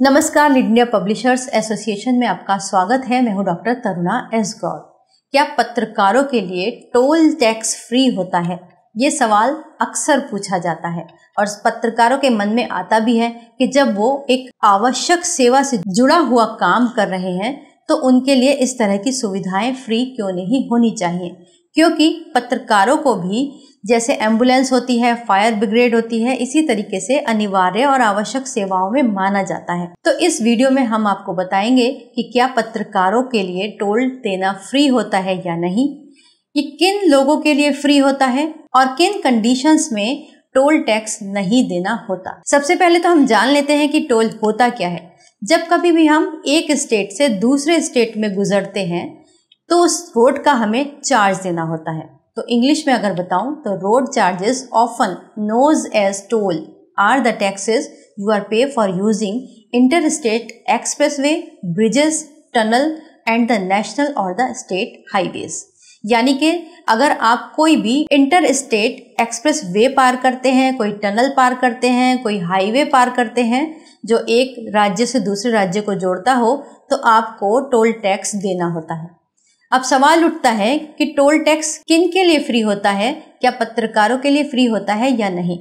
नमस्कार, lead India publishers association में आपका स्वागत है। मैं हूं डॉक्टर तरुणा एस गौर। क्या पत्रकारों के लिए टोल टैक्स फ्री होता है? ये सवाल अक्सर पूछा जाता है और पत्रकारों के मन में आता भी है कि जब वो एक आवश्यक सेवा से जुड़ा हुआ काम कर रहे हैं तो उनके लिए इस तरह की सुविधाएं फ्री क्यों नहीं होनी चाहिए, क्योंकि पत्रकारों को भी जैसे एम्बुलेंस होती है, फायर ब्रिगेड होती है, इसी तरीके से अनिवार्य और आवश्यक सेवाओं में माना जाता है। तो इस वीडियो में हम आपको बताएंगे कि क्या पत्रकारों के लिए टोल देना फ्री होता है या नहीं, ये किन लोगों के लिए फ्री होता है और किन कंडीशंस में टोल टैक्स नहीं देना होता। सबसे पहले तो हम जान लेते हैं कि टोल होता क्या है। जब कभी भी हम एक स्टेट से दूसरे स्टेट में गुजरते हैं तो उस रोड का हमें चार्ज देना होता है। तो इंग्लिश में अगर बताऊं तो road charges often known as toll are the taxes you are pay for using interstate expressway, bridges, tunnel and the national और द स्टेट हाईवेज। यानी कि अगर आप कोई भी इंटर स्टेट एक्सप्रेस वे पार करते हैं, कोई टनल पार करते हैं, कोई हाईवे पार करते हैं जो एक राज्य से दूसरे राज्य को जोड़ता हो, तो आपको टोल टैक्स देना होता है। अब सवाल उठता है कि टोल टैक्स किन के लिए फ्री होता है? क्या पत्रकारों के लिए फ्री होता है या नहीं?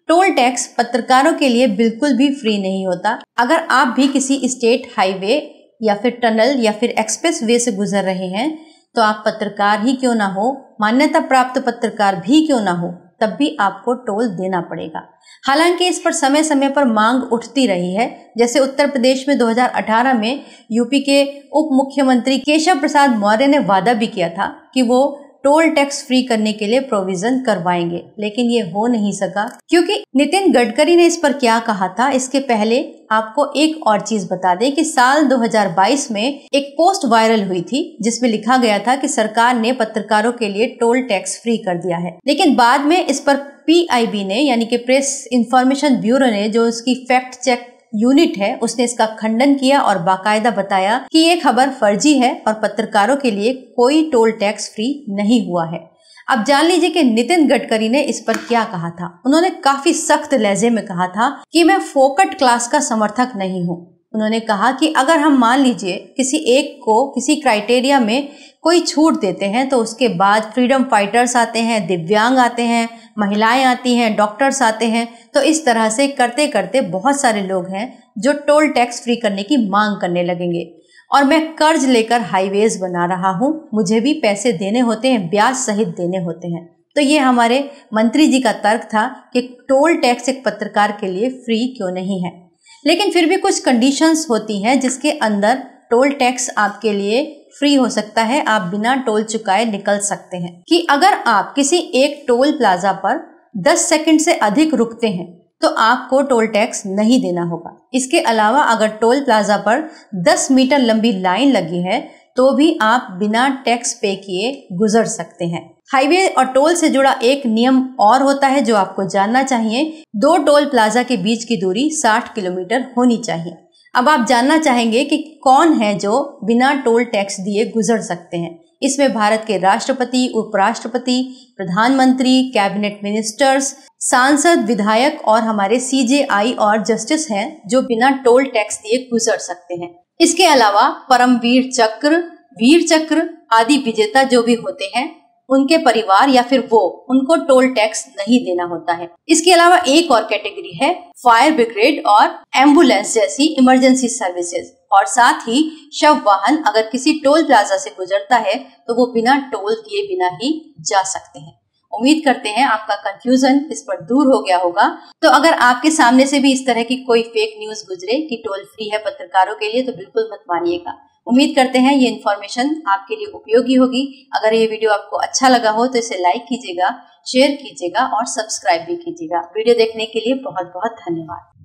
टोल टैक्स पत्रकारों के लिए बिल्कुल भी फ्री नहीं होता। अगर आप भी किसी स्टेट हाईवे या फिर टनल या फिर एक्सप्रेस वे से गुजर रहे हैं तो आप पत्रकार ही क्यों ना हो, मान्यता प्राप्त पत्रकार भी क्यों ना हो, तब भी आपको टोल देना पड़ेगा। हालांकि इस पर समय समय पर मांग उठती रही है। जैसे उत्तर प्रदेश में 2018 में यूपी के उप मुख्यमंत्री केशव प्रसाद मौर्य ने वादा भी किया था कि वो टोल टैक्स फ्री करने के लिए प्रोविजन करवाएंगे, लेकिन ये हो नहीं सका क्योंकि नितिन गडकरी ने इस पर क्या कहा था। इसके पहले आपको एक और चीज बता दें कि साल 2022 में एक पोस्ट वायरल हुई थी जिसमें लिखा गया था कि सरकार ने पत्रकारों के लिए टोल टैक्स फ्री कर दिया है, लेकिन बाद में इस पर PIB ने यानी कि प्रेस इंफॉर्मेशन ब्यूरो ने, जो उसकी फैक्ट चेक यूनिट है, उसने इसका खंडन किया और बाकायदा बताया कि ये खबर फर्जी है और पत्रकारों के लिए कोई टोल टैक्स फ्री नहीं हुआ है। अब जान लीजिए कि नितिन गडकरी ने इस पर क्या कहा था। उन्होंने काफी सख्त लहजे में कहा था कि मैं फोकट क्लास का समर्थक नहीं हूँ। उन्होंने कहा कि अगर हम मान लीजिए किसी एक को किसी क्राइटेरिया में कोई छूट देते हैं तो उसके बाद फ्रीडम फाइटर्स आते हैं, दिव्यांग आते हैं, महिलाएं आती हैं, डॉक्टर्स आते हैं, तो इस तरह से करते करते बहुत सारे लोग हैं जो टोल टैक्स फ्री करने की मांग करने लगेंगे। और मैं कर्ज लेकर हाईवेज बना रहा हूँ, मुझे भी पैसे देने होते हैं, ब्याज सहित देने होते हैं। तो ये हमारे मंत्री जी का तर्क था कि टोल टैक्स एक पत्रकार के लिए फ्री क्यों नहीं है। लेकिन फिर भी कुछ कंडीशंस होती हैं जिसके अंदर टोल टैक्स आपके लिए फ्री हो सकता है, आप बिना टोल चुकाए निकल सकते हैं। कि अगर आप किसी एक टोल प्लाजा पर 10 सेकंड से अधिक रुकते हैं तो आपको टोल टैक्स नहीं देना होगा। इसके अलावा अगर टोल प्लाजा पर 10 मीटर लंबी लाइन लगी है तो भी आप बिना टैक्स पे किए गुजर सकते हैं। हाईवे और टोल से जुड़ा एक नियम और होता है जो आपको जानना चाहिए। 2 टोल प्लाजा के बीच की दूरी 60 किलोमीटर होनी चाहिए। अब आप जानना चाहेंगे कि कौन है जो बिना टोल टैक्स दिए गुजर सकते हैं। इसमें भारत के राष्ट्रपति, उपराष्ट्रपति, प्रधानमंत्री, कैबिनेट मिनिस्टर्स, सांसद, विधायक और हमारे CJI और जस्टिस हैं जो बिना टोल टैक्स दिए गुजर सकते हैं। इसके अलावा परमवीर चक्र, वीर चक्र आदि विजेता जो भी होते हैं, उनके परिवार या फिर उनको टोल टैक्स नहीं देना होता है। इसके अलावा एक और कैटेगरी है फायर ब्रिगेड और एम्बुलेंस जैसी इमरजेंसी सर्विसेज, और साथ ही शव वाहन अगर किसी टोल प्लाजा से गुजरता है तो वो बिना टोल दिए बिना ही जा सकते हैं। उम्मीद करते हैं आपका कंफ्यूजन इस पर दूर हो गया होगा। तो अगर आपके सामने से भी इस तरह की कोई फेक न्यूज गुजरे कि टोल फ्री है पत्रकारों के लिए, तो बिल्कुल मत मानिएगा। उम्मीद करते हैं ये इन्फॉर्मेशन आपके लिए उपयोगी होगी। अगर ये वीडियो आपको अच्छा लगा हो तो इसे लाइक कीजिएगा, शेयर कीजिएगा और सब्सक्राइब भी कीजिएगा। वीडियो देखने के लिए बहुत बहुत धन्यवाद।